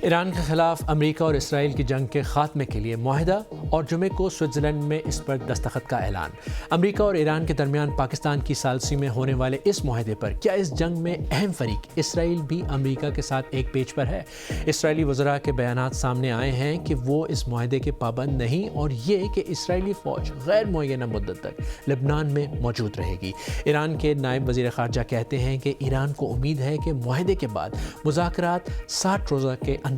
ایران کے خلاف امریکہ اور اسرائیل کی جنگ کے خاتمے کے لیے معاہدہ اور جمعے کو سوئٹزرلینڈ میں اس پر دستخط کا اعلان۔ امریکہ اور ایران کے درمیان پاکستان کی ثالثی میں ہونے والے اس معاہدے پر کیا اس جنگ میں اہم فریق اسرائیل بھی امریکہ کے ساتھ ایک پیج پر ہے؟ اسرائیلی وزراء کے بیانات سامنے آئے ہیں کہ وہ اس معاہدے کے پابند نہیں اور یہ کہ اسرائیلی فوج غیر معینہ مدت تک لبنان میں موجود رہے گی۔ ایران کے نائب وزیر خارجہ کہتے ہیں کہ ایران کو امید ہے کہ معاہدے کے بعد مذاکرات 60 روزہ کے اندر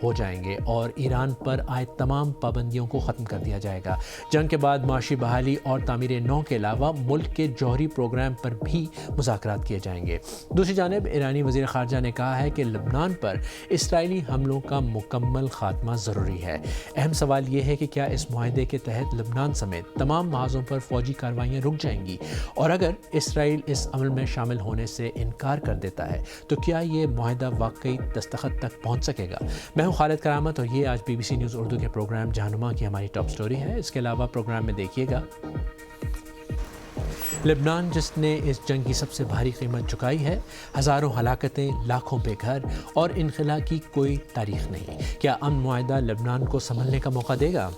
ہو جائیں گے اور ایران پر عائد تمام پابندیوں کو ختم کر دیا جائے گا۔ جنگ کے بعد معاشی بحالی اور تعمیر نو کے علاوہ ملک کے جوہری پروگرام پر بھی مذاکرات کیے جائیں گے۔ دوسری جانب ایرانی وزیر خارجہ نے کہا ہے کہ لبنان پر اسرائیلی حملوں کا مکمل خاتمہ ضروری ہے۔ اہم سوال یہ ہے کہ کیا اس معاہدے کے تحت لبنان سمیت تمام محاذوں پر فوجی کارروائیاں رک جائیں گی، اور اگر اسرائیل اس عمل میں شامل ہونے سے انکار کر دیتا ہے تو کیا یہ معاہدہ واقعی دستخط تک پہنچ سکے گا؟ میں ہوں خالد کرامت اور یہ آج BBC نیوز اردو کے پروگرام جہنما کی ہماری ٹاپ سٹوری ہے۔ اس کے علاوہ پروگرام میں دیکھیے گا لبنان جس نے اس جنگ کی سب سے بھاری قیمت چکائی ہے، ہزاروں ہلاکتیں، لاکھوں بے گھر اور انخلا کی کوئی تاریخ نہیں۔ کیا امن معاہدہ لبنان کو سنبھلنے کا موقع دے گا؟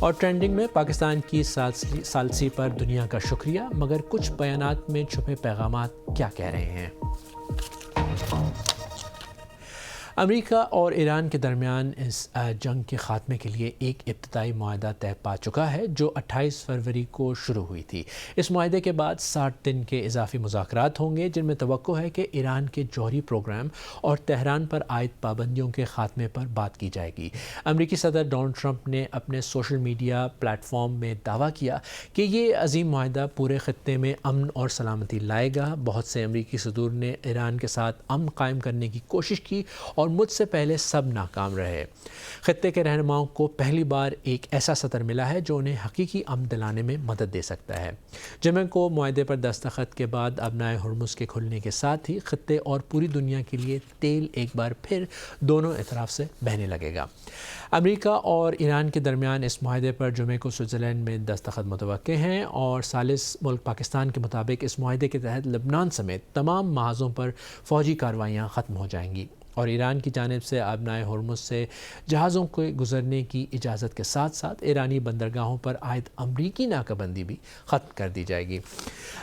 اور ٹرینڈنگ میں پاکستان کی ثالثی پر دنیا کا شکریہ، مگر کچھ بیانات میں چھپے پیغامات کیا کہہ رہے ہیں؟ امریکہ اور ایران کے درمیان اس جنگ کے خاتمے کے لیے ایک ابتدائی معاہدہ طے پا چکا ہے جو 28 فروری کو شروع ہوئی تھی۔ اس معاہدے کے بعد 60 دن کے اضافی مذاکرات ہوں گے جن میں توقع ہے کہ ایران کے جوہری پروگرام اور تہران پر عائد پابندیوں کے خاتمے پر بات کی جائے گی۔ امریکی صدر ڈونلڈ ٹرمپ نے اپنے سوشل میڈیا پلیٹ فارم میں دعویٰ کیا کہ یہ عظیم معاہدہ پورے خطے میں امن اور سلامتی لائے گا۔ بہت سے امریکی صدور نے ایران کے ساتھ امن قائم کرنے کی کوشش کی اور مجھ سے پہلے سب ناکام رہے۔ خطے کے رہنماؤں کو پہلی بار ایک ایسا صدر ملا ہے جو انہیں حقیقی امن دلانے میں مدد دے سکتا ہے۔ جمعہ کو معاہدے پر دستخط کے بعد ابنائے ہرمز کے کھلنے کے ساتھ ہی خطے اور پوری دنیا کے لیے تیل ایک بار پھر دونوں اطراف سے بہنے لگے گا۔ امریکہ اور ایران کے درمیان اس معاہدے پر جمعے کو سوئٹزرلینڈ میں دستخط متوقع ہیں اور ثالث ملک پاکستان کے مطابق اس معاہدے کے تحت لبنان سمیت تمام محاذوں پر فوجی کارروائیاں ختم ہو جائیں گی اور ایران کی جانب سے آبنائے ہرمز سے جہازوں کے گزرنے کی اجازت کے ساتھ ساتھ ایرانی بندرگاہوں پر عائد امریکی ناکہ بندی بھی ختم کر دی جائے گی۔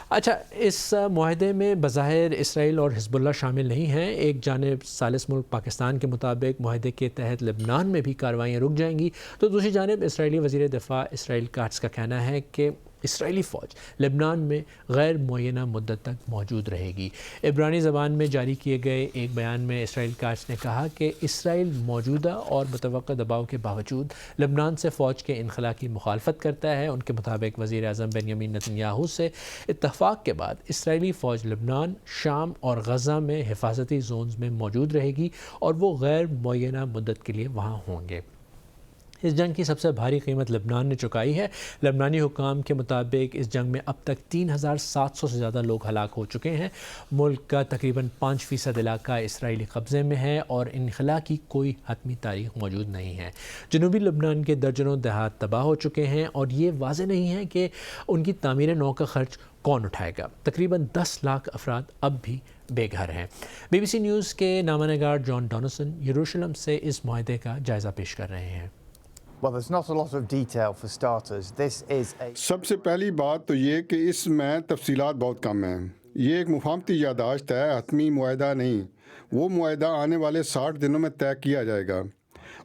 اچھا، اس معاہدے میں بظاہر اسرائیل اور حزب اللہ شامل نہیں ہیں۔ ایک جانب ثالث ملک پاکستان کے مطابق معاہدے کے تحت لبنان میں بھی کارروائیاں رک جائیں گی، تو دوسری جانب اسرائیلی وزیر دفاع اسرائیل کاٹز کا کہنا ہے کہ اسرائیلی فوج لبنان میں غیر معینہ مدت تک موجود رہے گی۔ عبرانی زبان میں جاری کیے گئے ایک بیان میں اسرائیل کاٹز نے کہا کہ اسرائیل موجودہ اور متوقع دباؤ کے باوجود لبنان سے فوج کے انخلا کی مخالفت کرتا ہے۔ ان کے مطابق وزیر اعظم بنیامین نتن یاہو سے اتفاق کے بعد اسرائیلی فوج لبنان، شام اور غزہ میں حفاظتی زونز میں موجود رہے گی اور وہ غیر معینہ مدت کے لیے وہاں ہوں گے۔ اس جنگ کی سب سے بھاری قیمت لبنان نے چکائی ہے۔ لبنانی حکام کے مطابق اس جنگ میں اب تک 3700 سے زیادہ لوگ ہلاک ہو چکے ہیں۔ ملک کا تقریباً 5% علاقہ اسرائیلی قبضے میں ہے اور انخلا کی کوئی حتمی تاریخ موجود نہیں ہے۔ جنوبی لبنان کے درجنوں دیہات تباہ ہو چکے ہیں اور یہ واضح نہیں ہے کہ ان کی تعمیر نو کا خرچ کون اٹھائے گا۔ تقریباً 10 لاکھ افراد اب بھی بے گھر ہیں۔ BBC نیوز کے نامہ نگار جان ڈونسن یروشلم سے اس معاہدے کا جائزہ پیش کر رہے ہیں۔ سب سے پہلی بات تو یہ کہ اس میں تفصیلات بہت کم ہیں۔ یہ ایک مفاہمتی یادداشت ہے، حتمی معاہدہ نہیں۔ وہ معاہدہ آنے والے 60 دنوں میں طے کیا جائے گا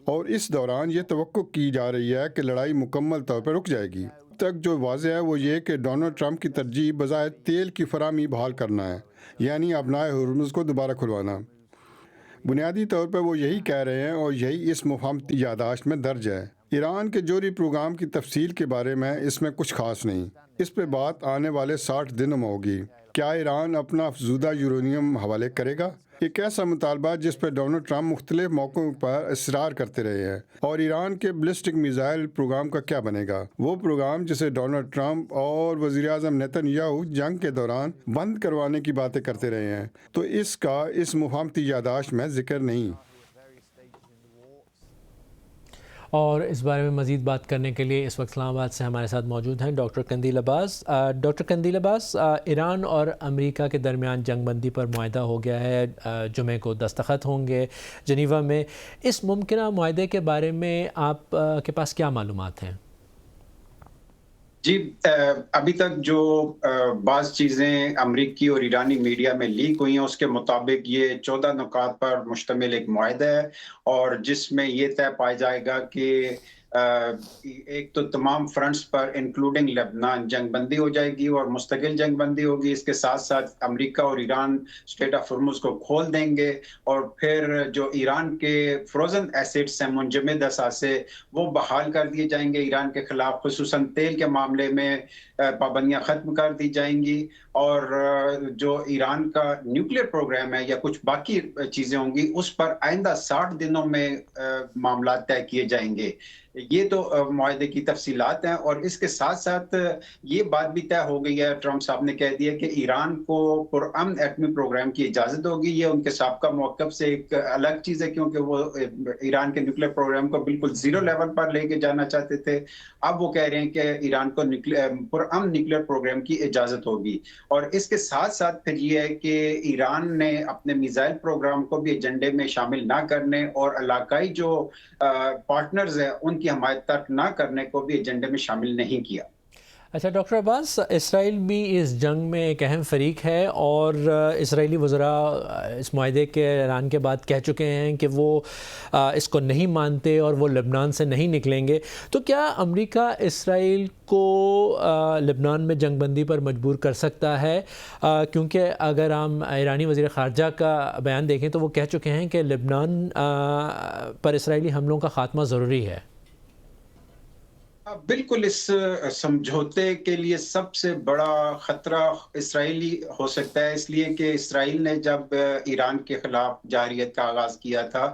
اور اس دوران یہ توقع کی جا رہی ہے کہ لڑائی مکمل طور پر رک جائے گی۔ اب تک جو واضح ہے وہ یہ کہ ڈونلڈ ٹرمپ کی ترجیح بظاہر تیل کی فراہمی بحال کرنا ہے، یعنی ابنائے ہرمز کو دوبارہ کھلوانا۔ بنیادی طور پر وہ یہی کہہ رہے ہیں اور یہی اس مفاہمتی یادداشت میں درج ہے۔ ایران کے جوہری پروگرام کی تفصیل کے بارے میں اس میں کچھ خاص نہیں۔ اس پہ بات آنے والے 60 دنوں میں ہوگی۔ کیا ایران اپنا افزودہ یورینیم حوالے کرے گا؟ ایک ایسا مطالبہ جس پر ڈونلڈ ٹرمپ مختلف موقعوں پر اصرار کرتے رہے ہیں۔ اور ایران کے بیلسٹک میزائل پروگرام کا کیا بنے گا؟ وہ پروگرام جسے ڈونلڈ ٹرمپ اور وزیر اعظم نیتن یاہو جنگ کے دوران بند کروانے کی باتیں کرتے رہے ہیں، تو اس کا اس مفاہمتی یادداشت میں ذکر نہیں۔ اور اس بارے میں مزید بات کرنے کے لیے اس وقت اسلام آباد سے ہمارے ساتھ موجود ہیں ڈاکٹر قندیل عباس۔ ڈاکٹر قندیل عباس، ایران اور امریکہ کے درمیان جنگ بندی پر معاہدہ ہو گیا ہے، جمعے کو دستخط ہوں گے جنیوا میں۔ اس ممکنہ معاہدے کے بارے میں آپ کے پاس کیا معلومات ہیں؟ جی، ابھی تک جو بعض چیزیں امریکی اور ایرانی میڈیا میں لیک ہوئی ہیں اس کے مطابق یہ 14 نکات پر مشتمل ایک معاہدہ ہے، اور جس میں یہ طے پایا جائے گا کہ ایک تو تمام فرنٹس پر انکلوڈنگ لبنان جنگ بندی ہو جائے گی اور مستقل جنگ بندی ہوگی۔ اس کے ساتھ ساتھ امریکہ اور ایران اسٹیٹ آف ہرمز کو کھول دیں گے، اور پھر جو ایران کے فروزن ایسڈس ہیں، منجمد اثاثے، وہ بحال کر دیے جائیں گے ایران کے خلاف، خصوصاً تیل کے معاملے میں پابندیاں ختم کر دی جائیں گی، اور جو ایران کا نیوکلیر پروگرام ہے یا کچھ باقی چیزیں ہوں گی اس پر آئندہ 60 دنوں میں معاملات طے کیے جائیں گے۔ یہ تو معاہدے کی تفصیلات ہیں، اور اس کے ساتھ ساتھ یہ بات بھی طے ہو گئی ہے، ٹرمپ صاحب نے کہہ دیا کہ ایران کو پرامن ایٹمی پروگرام کی اجازت ہوگی۔ یہ ان کے سابقہ موقف سے ایک الگ چیز ہے، کیونکہ وہ ایران کے نیوکلیر پروگرام کو بالکل زیرو لیول پر لے کے جانا چاہتے تھے۔ اب وہ کہہ رہے ہیں کہ ایران کو پرامن نیوکلیر پروگرام کی اجازت ہوگی، اور اس کے ساتھ ساتھ پھر یہ ہے کہ ایران نے اپنے میزائل پروگرام کو بھی ایجنڈے میں شامل نہ کرنے اور علاقائی جو پارٹنرز ہیں ان کی حمایت ترک نہ کرنے کو بھی ایجنڈے میں شامل نہیں کیا۔ اچھا ڈاکٹر عباس، اسرائیل بھی اس جنگ میں ایک اہم فریق ہے، اور اسرائیلی وزراء اس معاہدے کے اعلان کے بعد کہہ چکے ہیں کہ وہ اس کو نہیں مانتے اور وہ لبنان سے نہیں نکلیں گے۔ تو کیا امریکہ اسرائیل کو لبنان میں جنگ بندی پر مجبور کر سکتا ہے؟ کیونکہ اگر ہم ایرانی وزیر خارجہ کا بیان دیکھیں تو وہ کہہ چکے ہیں کہ لبنان پر اسرائیلی حملوں کا خاتمہ ضروری ہے۔ بالکل، اس سمجھوتے کے لیے سب سے بڑا خطرہ اسرائیلی ہو سکتا ہے، اس لیے کہ اسرائیل نے جب ایران کے خلاف جارحیت کا آغاز کیا تھا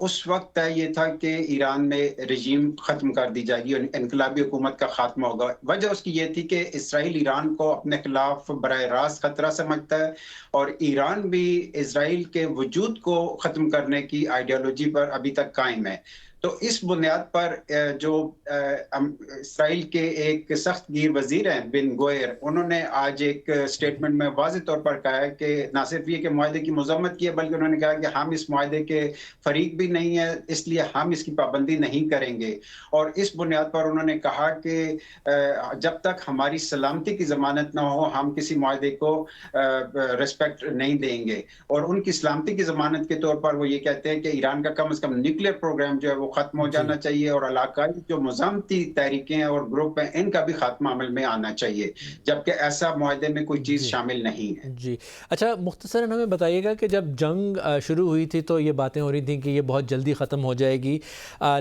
اس وقت یہ تھا کہ ایران میں رژیم ختم کر دی جائے گی اور انقلابی حکومت کا خاتمہ ہوگا۔ وجہ اس کی یہ تھی کہ اسرائیل ایران کو اپنے خلاف براہ راست خطرہ سمجھتا ہے، اور ایران بھی اسرائیل کے وجود کو ختم کرنے کی آئیڈیالوجی پر ابھی تک قائم ہے۔ تو اس بنیاد پر جو اسرائیل کے ایک سخت گیر وزیر ہیں بن گوئر، انہوں نے آج ایک سٹیٹمنٹ میں واضح طور پر کہا ہے کہ نہ صرف یہ کہ معاہدے کی مذمت کی ہے، بلکہ انہوں نے کہا کہ ہم اس معاہدے کے فریق بھی نہیں ہیں، اس لیے ہم اس کی پابندی نہیں کریں گے۔ اور اس بنیاد پر انہوں نے کہا کہ جب تک ہماری سلامتی کی ضمانت نہ ہو ہم کسی معاہدے کو ریسپیکٹ نہیں دیں گے۔ اور ان کی سلامتی کی ضمانت کے طور پر وہ یہ کہتے ہیں کہ ایران کا کم از کم نیوکلیر پروگرام جو ہے وہ ختم ہو جانا چاہیے، اور علاقائی جو مزاحمتی تحریکیں اور گروپ ہیں ان کا بھی خاتمہ عمل میں آنا چاہیے، جبکہ ایسا معاہدے میں کوئی چیز شامل نہیں ہے۔ جی اچھا، مختصراً ہمیں بتائیے گا کہ جب جنگ شروع ہوئی تھی تو یہ باتیں ہو رہی تھیں کہ یہ بہت جلدی ختم ہو جائے گی،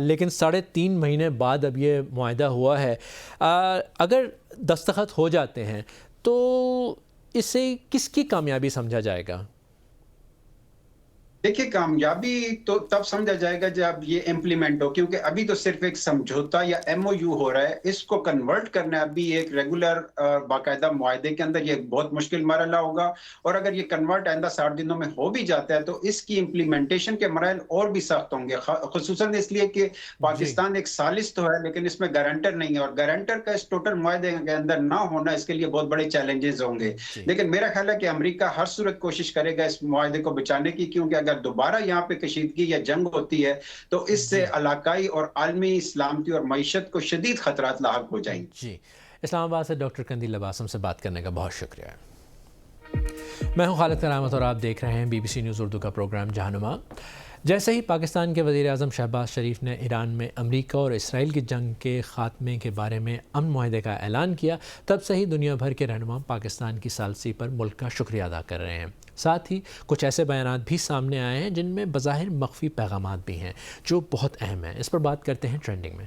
لیکن 3.5 مہینے بعد اب یہ معاہدہ ہوا ہے۔ اگر دستخط ہو جاتے ہیں تو اسے کس کی کامیابی سمجھا جائے گا؟ دیکھیے، کامیابی تو تب سمجھا جائے گا جب یہ امپلیمنٹ ہو، کیونکہ ابھی تو صرف ایک سمجھوتا یا ایم او یو ہو رہا ہے، اس کو کنورٹ کرنا ابھی ایک ریگولر باقاعدہ معاہدے کے اندر یہ بہت مشکل مرحلہ ہوگا، اور اگر یہ کنورٹ آئندہ 60 دنوں میں ہو بھی جاتا ہے تو اس کی امپلیمنٹیشن کے مراحل اور بھی سخت ہوں گے، خصوصاً اس لیے کہ پاکستان ایک ثالث تو ہے لیکن اس میں گارنٹر نہیں ہے، اور گارنٹر کا اس ٹوٹل معاہدے کے اندر نہ ہونا اس کے لیے بہت بڑے چیلنجز ہوں گے۔ لیکن میرا خیال ہے کہ امریکہ ہر صورت کوشش کرے گا اس معاہدے کو بچانے کی، کیونکہ اگر دوبارہ یہاں پہ کشیدگی یا جنگ ہوتی ہے تو اس سے علاقائی اور عالمی سلامتی اور معیشت کو شدید خطرات لاحق ہو جائیں گے۔ جی، اسلام آباد سے ڈاکٹر قندیل عباس سے بات کرنے کا بہت شکریہ۔ میں ہوں خالد کرامت اور آپ دیکھ رہے ہیں BBC نیوز اردو کا پروگرام جہانما۔ جیسے ہی پاکستان کے وزیر اعظم شہباز شریف نے ایران میں امریکہ اور اسرائیل کی جنگ کے خاتمے کے بارے میں امن معاہدے کا اعلان کیا، تب سے ہی دنیا بھر کے رہنما پاکستان کی ثالثی پر ملک کا شکریہ ادا کر رہے ہیں۔ ساتھ ہی کچھ ایسے بیانات بھی سامنے آئے ہیں جن میں بظاہر مخفی پیغامات بھی ہیں جو بہت اہم ہیں۔ اس پر بات کرتے ہیں ٹرینڈنگ میں۔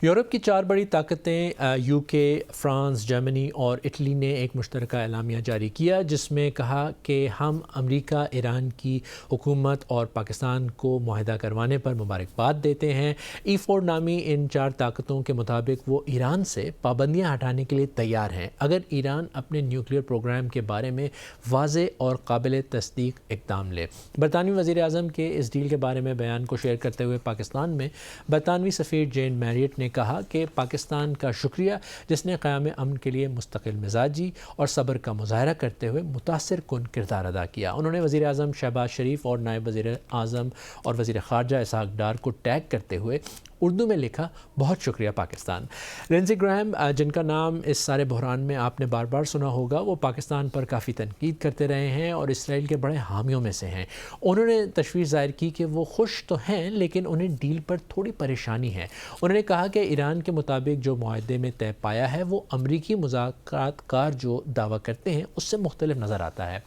یورپ کی 4 بڑی طاقتیں یو کے، فرانس، جرمنی اور اٹلی نے ایک مشترکہ اعلامیہ جاری کیا جس میں کہا کہ ہم امریکہ، ایران کی حکومت اور پاکستان کو معاہدہ کروانے پر مبارکباد دیتے ہیں۔ E4 نامی ان 4 طاقتوں کے مطابق وہ ایران سے پابندیاں ہٹانے کے لیے تیار ہیں اگر ایران اپنے نیوکلیئر پروگرام کے بارے میں واضح اور قابل تصدیق اقدام لے۔ برطانوی وزیر اعظم کے اس ڈیل کے بارے میں بیان کو شیئر کرتے ہوئے پاکستان میں برطانوی سفیر جین میریٹ نے کہا کہ پاکستان کا شکریہ جس نے قیام امن کے لیے مستقل مزاجی اور صبر کا مظاہرہ کرتے ہوئے متاثر کن کردار ادا کیا۔ انہوں نے وزیر اعظم شہباز شریف اور نائب وزیر اعظم اور وزیر خارجہ اسحاق ڈار کو ٹیگ کرتے ہوئے اردو میں لکھا، بہت شکریہ پاکستان۔ لنزی گرہام، جن کا نام اس سارے بحران میں آپ نے بار بار سنا ہوگا، وہ پاکستان پر کافی تنقید کرتے رہے ہیں اور اسرائیل کے بڑے حامیوں میں سے ہیں۔ انہوں نے تشویش ظاہر کی کہ وہ خوش تو ہیں لیکن انہیں ڈیل پر تھوڑی پریشانی ہے۔ انہوں نے کہا کہ ایران کے مطابق جو معاہدے میں طے پایا ہے وہ امریکی مذاکرات کار جو دعویٰ کرتے ہیں اس سے مختلف نظر آتا ہے۔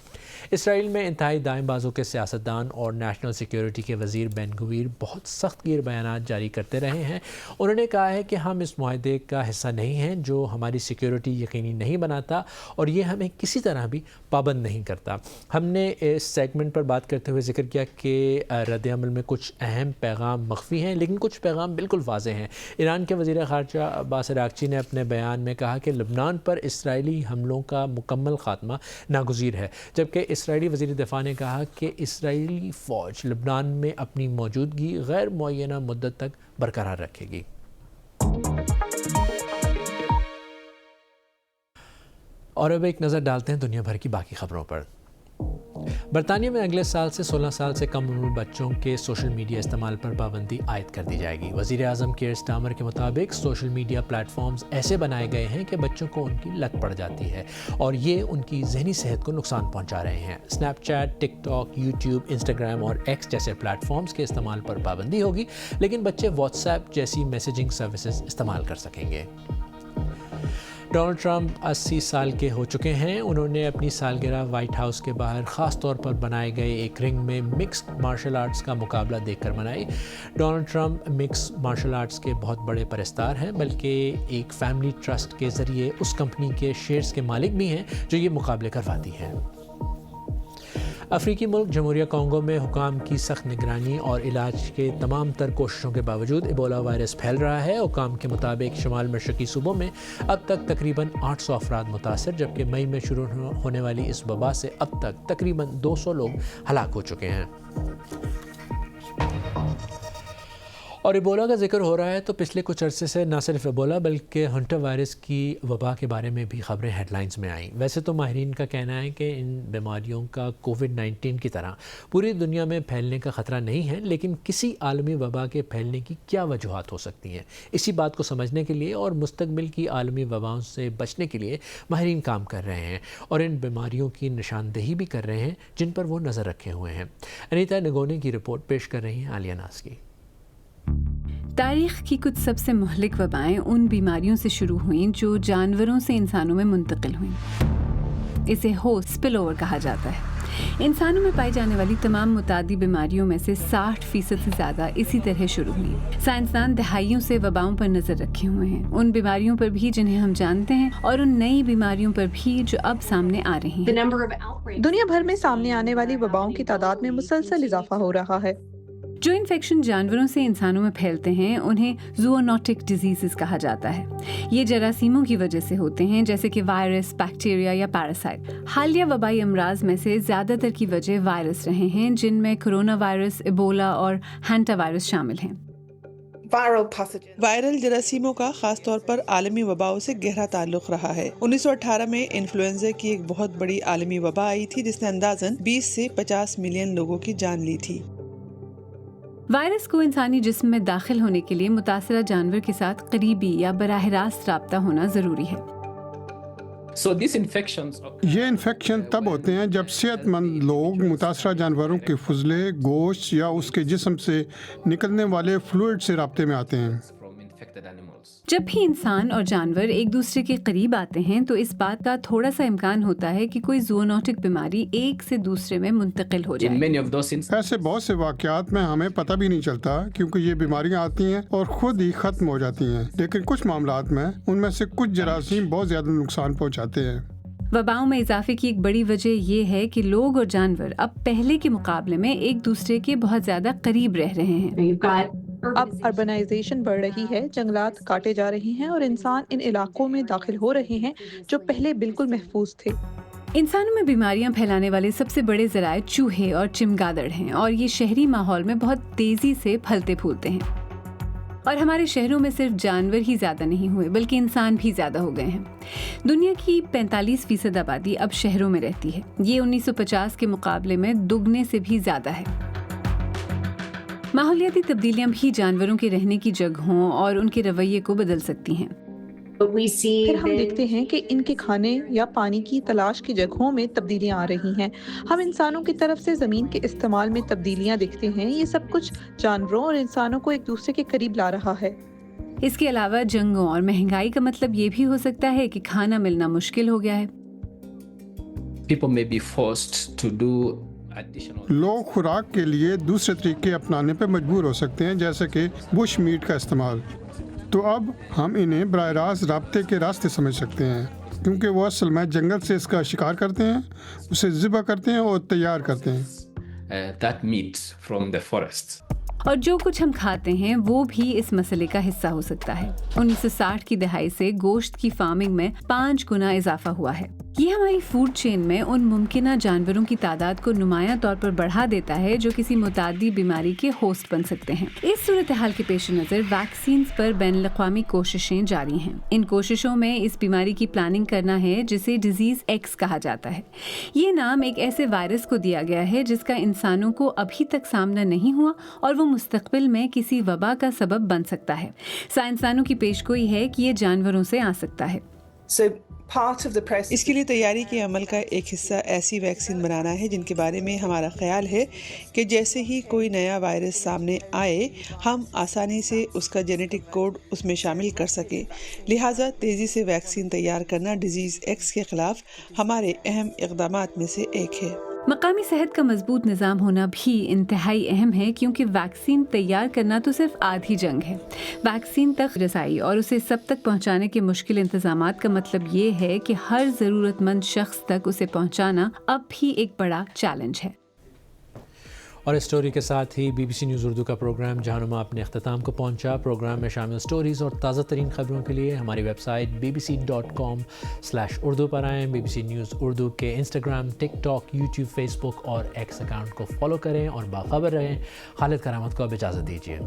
اسرائیل میں انتہائی دائیں بازو کے سیاستدان اور نیشنل سیکیورٹی کے وزیر بین گویر بہت سخت گیر بیانات جاری کرتے رہے ہیں۔ انہوں نے کہا ہے کہ ہم اس معاہدے کا حصہ نہیں ہیں جو ہماری سیکیورٹی یقینی نہیں بناتا اور یہ ہمیں کسی طرح بھی پابند نہیں کرتا۔ ہم نے اس سیگمنٹ پر بات کرتے ہوئے ذکر کیا کہ رد عمل میں کچھ اہم پیغام مخفی ہیں لیکن کچھ پیغام بالکل واضح ہیں۔ ایران کے وزیر خارجہ عباس عراقچی نے اپنے بیان میں کہا کہ لبنان پر اسرائیلی حملوں کا مکمل خاتمہ ناگزیر ہے، جبکہ اسرائیلی وزیر دفاع نے کہا کہ اسرائیلی فوج لبنان میں اپنی موجودگی غیر معینہ مدت تک برقرار رکھے گی۔ اور اب ایک نظر ڈالتے ہیں دنیا بھر کی باقی خبروں پر۔ برطانیہ میں اگلے سال سے 16 سال سے کم عمر بچوں کے سوشل میڈیا استعمال پر پابندی عائد کر دی جائے گی۔ وزیر اعظم کیئر سٹارمر کے مطابق سوشل میڈیا پلیٹ فارمز ایسے بنائے گئے ہیں کہ بچوں کو ان کی لت پڑ جاتی ہے اور یہ ان کی ذہنی صحت کو نقصان پہنچا رہے ہیں۔ اسنیپ چیٹ، ٹک ٹاک، یوٹیوب، انسٹاگرام اور ایکس جیسے پلیٹ فارمز کے استعمال پر پابندی ہوگی لیکن بچے واٹس ایپ جیسی میسیجنگ سروسز استعمال کر سکیں گے۔ ڈونلڈ ٹرمپ 80 سال کے ہو چکے ہیں۔ انہوں نے اپنی سالگرہ وائٹ ہاؤس کے باہر خاص طور پر بنائے گئے ایک رنگ میں مکسڈ مارشل آرٹس کا مقابلہ دیکھ کر منائی۔ Donald Trump mixed martial arts کے بہت بڑے پرستار ہیں بلکہ ایک فیملی ٹرسٹ کے ذریعے اس کمپنی کے شیئرز کے مالک بھی ہیں جو یہ مقابلے کرواتی ہے۔ افریقی ملک جمہوریہ کانگو میں حکام کی سخت نگرانی اور علاج کے تمام تر کوششوں کے باوجود ایبولا وائرس پھیل رہا ہے۔ حکام کے مطابق شمال مشرقی صوبوں میں اب تک تقریباً 800 افراد متاثر، جبکہ مئی میں شروع ہونے والی اس وبا سے اب تک تقریباً 200 لوگ ہلاک ہو چکے ہیں۔ اور ایبولا کا ذکر ہو رہا ہے تو پچھلے کچھ عرصے سے نہ صرف ایبولا بلکہ ہنٹر وائرس کی وبا کے بارے میں بھی خبریں ہیڈ لائنز میں آئیں۔ ویسے تو ماہرین کا کہنا ہے کہ ان بیماریوں کا کووڈ-19 کی طرح پوری دنیا میں پھیلنے کا خطرہ نہیں ہے، لیکن کسی عالمی وبا کے پھیلنے کی کیا وجوہات ہو سکتی ہیں؟ اسی بات کو سمجھنے کے لیے اور مستقبل کی عالمی وباؤں سے بچنے کے لیے ماہرین کام کر رہے ہیں اور ان بیماریوں کی نشاندہی بھی کر رہے ہیں جن پر وہ نظر رکھے ہوئے ہیں۔ انیتا نگونے کی رپورٹ پیش کر رہی ہیں عالیہ ناز کی۔ تاریخ کی کچھ سب سے مہلک وبائیں ان بیماریوں سے شروع ہوئیں جو جانوروں سے انسانوں میں منتقل ہوئیں۔ اسے ہوسٹ سپل اوور کہا جاتا ہے۔ انسانوں میں پائی جانے والی تمام متعدی بیماریوں میں سے 60% سے زیادہ اسی طرح شروع ہوئیں۔ سائنسدان دہائیوں سے وباؤں پر نظر رکھے ہوئے ہیں، ان بیماریوں پر بھی جنہیں ہم جانتے ہیں اور ان نئی بیماریوں پر بھی جو اب سامنے آ رہی ہیں۔ دنیا بھر میں سامنے آنے والی وباؤں کی تعداد میں مسلسل اضافہ ہو رہا ہے۔ جو انفیکشن جانوروں سے انسانوں میں پھیلتے ہیں انہیں زوونوٹک ڈیزیزز کہا جاتا ہے۔ یہ جراثیموں کی وجہ سے ہوتے ہیں جیسے کہ وائرس، بیکٹیریا یا پیراسائٹ۔ حالیہ وبائی امراض میں سے زیادہ تر کی وجہ وائرس رہے ہیں جن میں کرونا وائرس، ایبولا اور ہینٹا وائرس شامل ہیں۔ وائرل جراثیموں کا خاص طور پر عالمی وباؤں سے گہرا تعلق رہا ہے۔ 1918 میں انفلوئنزا کی ایک بہت بڑی عالمی وبا آئی تھی جس نے اندازاً 20 سے 50 ملین لوگوں کی جان لی تھی۔ وائرس کو انسانی جسم میں داخل ہونے کے لیے متاثرہ جانور کے ساتھ قریبی یا براہ راست رابطہ ہونا ضروری ہے۔ یہ انفیکشن تب ہوتے ہیں جب صحت مند لوگ متاثرہ جانوروں کے فضلے، گوشت یا اس کے جسم سے نکلنے والے فلوئڈ سے رابطے میں آتے ہیں۔ جب بھی انسان اور جانور ایک دوسرے کے قریب آتے ہیں تو اس بات کا تھوڑا سا امکان ہوتا ہے کہ کوئی زوونوٹک بیماری ایک سے دوسرے میں منتقل ہو جائے. ایسے بہت سے واقعات میں ہمیں پتہ بھی نہیں چلتا کیونکہ یہ بیماریاں آتی ہیں اور خود ہی ختم ہو جاتی ہیں، لیکن کچھ معاملات میں ان میں سے کچھ جراثیم بہت زیادہ نقصان پہنچاتے ہیں. وباؤں میں اضافے کی ایک بڑی وجہ یہ ہے کہ لوگ اور جانور اب پہلے کے مقابلے میں ایک دوسرے کے بہت زیادہ قریب رہ رہے ہیں. اب اربنائزیشن بڑھ رہی ہے، جنگلات کاٹے جا رہے ہیں اور انسان ان علاقوں میں داخل ہو رہے ہیں جو پہلے بالکل محفوظ تھے. انسانوں میں بیماریاں پھیلانے والے سب سے بڑے ذرائع چوہے اور چمگادڑ ہیں، اور یہ شہری ماحول میں بہت تیزی سے پھلتے پھولتے ہیں. اور ہمارے شہروں میں صرف جانور ہی زیادہ نہیں ہوئے بلکہ انسان بھی زیادہ ہو گئے ہیں. دنیا کی 45% آبادی اب شہروں میں رہتی ہے. یہ 1950 کے مقابلے میں دگنے سے بھی زیادہ ہے. ماحولیاتی تبدیلیاں بھی جانوروں کے رہنے کی جگہوں اور ان کے رویے کو بدل سکتی ہیں. پھر ہم دیکھتے ہیں کہ ان کے کھانے یا پانی کی تلاش کی جگہوں میں تبدیلیاں آ رہی ہیں. ہم انسانوں کی طرف سے زمین کے استعمال میں تبدیلیاں دیکھتے ہیں. یہ سب کچھ جانوروں اور انسانوں کو ایک دوسرے کے قریب لا رہا ہے. اس کے علاوہ جنگوں اور مہنگائی کا مطلب یہ بھی ہو سکتا ہے کہ کھانا ملنا مشکل ہو گیا ہے. لوگ خوراک کے لیے دوسرے طریقے اپنانے پہ مجبور ہو سکتے ہیں، جیسے کہ بش میٹ کا استعمال. تو اب ہم انہیں براہ راست رابطے کے راستے سمجھ سکتے ہیں، کیونکہ وہ اصل میں جنگل سے اس کا شکار کرتے ہیں، اسے ذبح کرتے ہیں اور تیار کرتے ہیں. اور جو کچھ ہم کھاتے ہیں وہ بھی اس مسئلے کا حصہ ہو سکتا ہے. 1960 کی دہائی سے گوشت کی فارمنگ میں 5 گنا اضافہ ہوا ہے. یہ ہماری فوڈ چین میں ان ممکنہ جانوروں کی تعداد کو نمایاں طور پر بڑھا دیتا ہے جو کسی متعدی بیماری کے ہوسٹ بن سکتے ہیں. اس صورتحال کے پیش نظر ویکسینز پر بین الاقوامی کوششیں جاری ہیں. ان کوششوں میں اس بیماری کی پلاننگ کرنا ہے جسے ڈیزیز ایکس کہا جاتا ہے. یہ نام ایک ایسے وائرس کو دیا گیا ہے جس کا انسانوں کو ابھی تک سامنا نہیں ہوا اور وہ مستقبل میں کسی وبا کا سبب بن سکتا ہے. سائنسدانوں کی پیشگوئی ہے کہ یہ جانوروں سے آ سکتا ہے. اس کے لیے تیاری کے عمل کا ایک حصہ ایسی ویکسین بنانا ہے جن کے بارے میں ہمارا خیال ہے کہ جیسے ہی کوئی نیا وائرس سامنے آئے ہم آسانی سے اس کا جینیٹک کوڈ اس میں شامل کر سکیں. لہٰذا تیزی سے ویکسین تیار کرنا ڈیزیز ایکس کے خلاف ہمارے اہم اقدامات میں سے ایک ہے. مقامی صحت کا مضبوط نظام ہونا بھی انتہائی اہم ہے کیونکہ ویکسین تیار کرنا تو صرف آدھی جنگ ہے. ویکسین تک رسائی اور اسے سب تک پہنچانے کے مشکل انتظامات کا مطلب یہ ہے کہ ہر ضرورت مند شخص تک اسے پہنچانا اب بھی ایک بڑا چیلنج ہے. اور اس سٹوری کے ساتھ ہی BBC نیوز اردو کا پروگرام جہانما اپنے اختتام کو پہنچا. پروگرام میں شامل سٹوریز اور تازہ ترین خبروں کے لیے ہماری ویب سائٹ bbc.com/urdu پر آئیں. BBC نیوز اردو کے انسٹاگرام، ٹک ٹاک، یوٹیوب، فیس بک اور ایکس اکاؤنٹ کو فالو کریں اور باخبر رہیں. خالد کرامت کو اب اجازت دیجیے.